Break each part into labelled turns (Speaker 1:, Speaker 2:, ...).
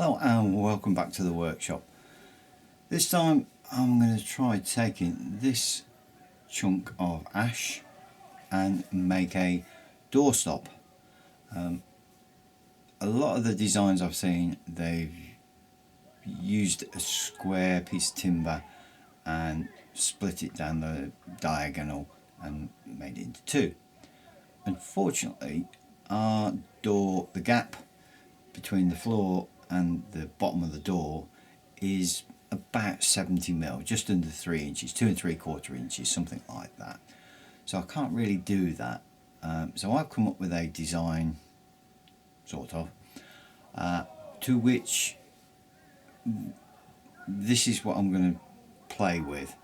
Speaker 1: Hello and welcome back to the workshop. This time I'm going to try taking this chunk of ash and make a doorstop. A lot of the designs I've seen, they've used a square piece of timber and split it down the diagonal and made it into two. Unfortunately, our door, the gap between the floor and the bottom of the door is about 70mm, just under 3 inches, 2 3/4 inches, something like that. So I can't really do that. So I've come up with a design, sort of, to which this is what I'm going to play with.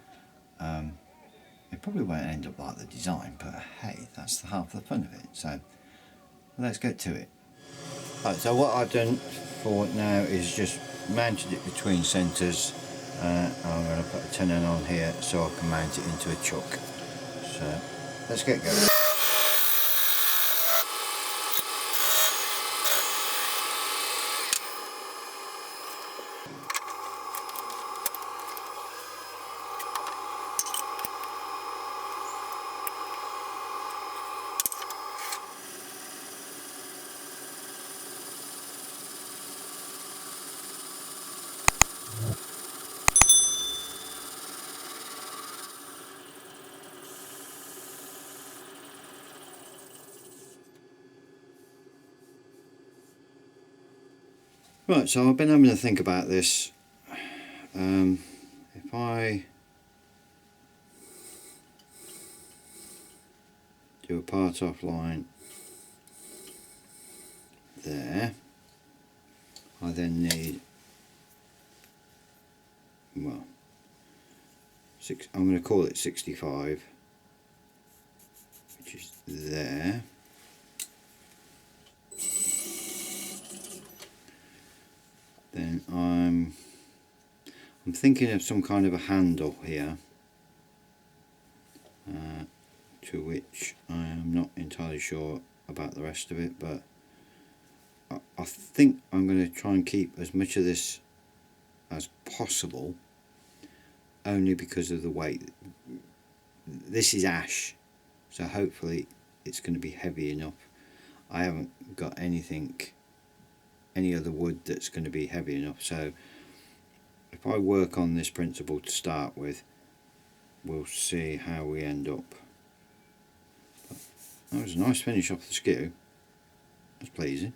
Speaker 1: It probably won't end up like the design, but hey, that's the half the fun of it. So let's get to it. Right, so what I've done for now is just mounted it between centres. I'm going to put a tenon on here so I can mount it into a chuck. So let's get going. Right, so I've been having to think about this. If I do a part off line there, I then need, well, I'm going to call it 65, which is there. Then I'm thinking of some kind of a handle here, to which I am not entirely sure about the rest of it, but I think I'm going to try and keep as much of this as possible, only because of the weight. This is ash, so hopefully it's going to be heavy enough. I haven't got any other wood that's going to be heavy enough, so if I work on this principle to start with, we'll see how we end up. But that was a nice finish off the skew. That's pleasing.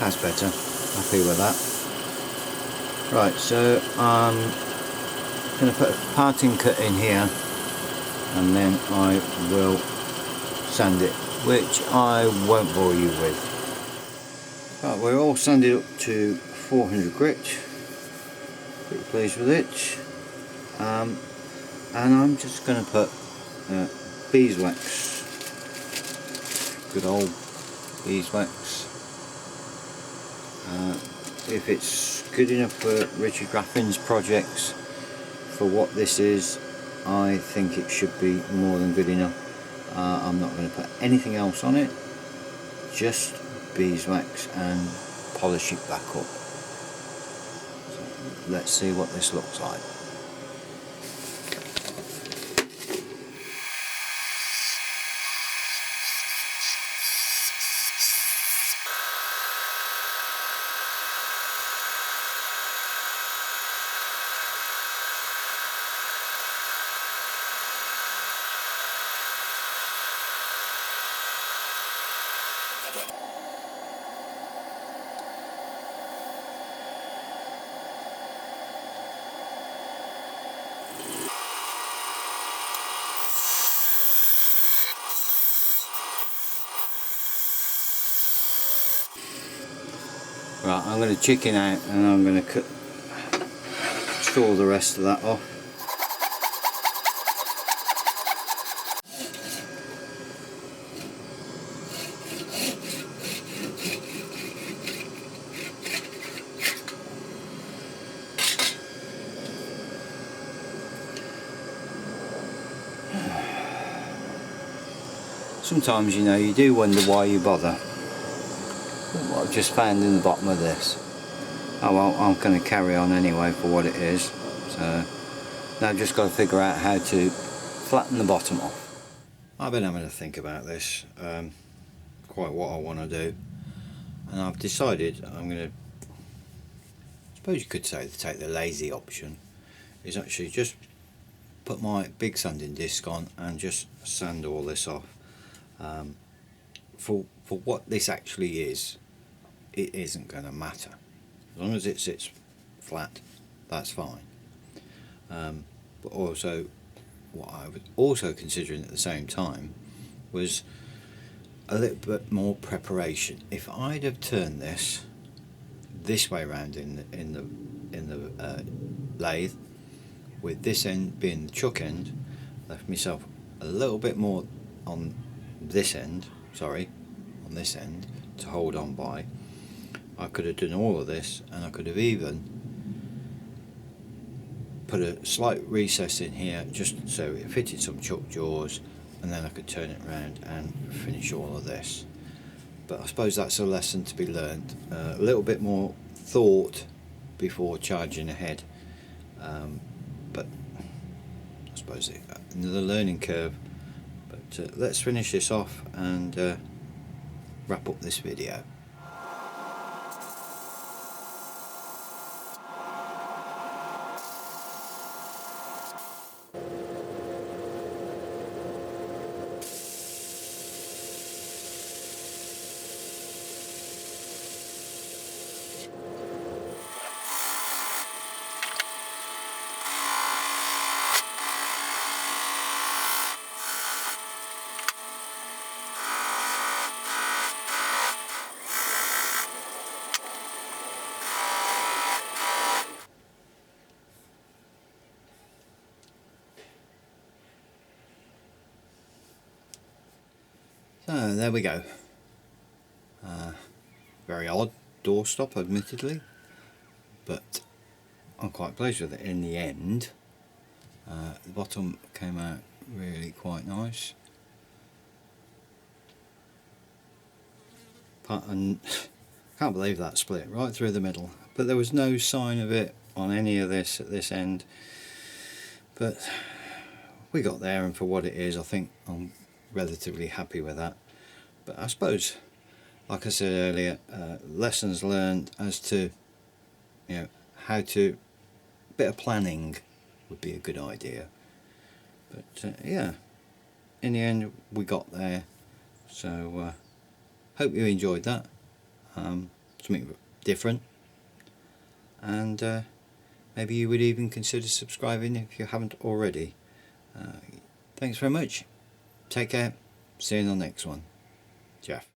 Speaker 1: That's better. Happy with that. Right, so I'm going to put a parting cut in here, and then I will sand it, which I won't bore you with. Right, we're all sanded up to 400 grit. Pretty pleased with it. And I'm just going to put beeswax, good old beeswax. If it's good enough for Richard Graffin's projects, for what this is, I think it should be more than good enough. I'm not going to put anything else on it, just beeswax, and polish it back up. So let's see what this looks like. Right, I'm going to chicken out, and I'm going to saw the rest of that off. Sometimes, you know, you do wonder why you bother. What I've just found in the bottom of this. Oh well, I'm going to carry on anyway for what it is. So now I've just got to figure out how to flatten the bottom off. I've been having to think about this, quite what I want to do, and I've decided I'm going to, I suppose you could say, to take the lazy option, is actually just put my big sanding disc on and just sand all this off. For what this actually is, it isn't going to matter. As long as it sits flat, that's fine. But also, what I was also considering at the same time was a little bit more preparation. If I'd have turned this way around in the lathe, with this end being the chuck end, left myself a little bit more on this end, on this end to hold on by, I could have done all of this, and I could have even put a slight recess in here just so it fitted some chuck jaws, and then I could turn it around and finish all of this. But I suppose that's a lesson to be learned. A little bit more thought before charging ahead. But I suppose another learning curve. But let's finish this off and wrap up this video. So there we go. Very odd doorstop, admittedly, but I'm quite pleased with it in the end. The bottom came out really quite nice. And can't believe that split right through the middle, but there was no sign of it on any of this at this end. But we got there, and for what it is, I think I'm relatively happy with that. But I suppose, like I said earlier, lessons learned as to, you know, how to, a bit of planning would be a good idea. But yeah, in the end we got there. So hope you enjoyed that. something different, and maybe you would even consider subscribing if you haven't already. Thanks very much. Take care. See you in the next one. Jeff.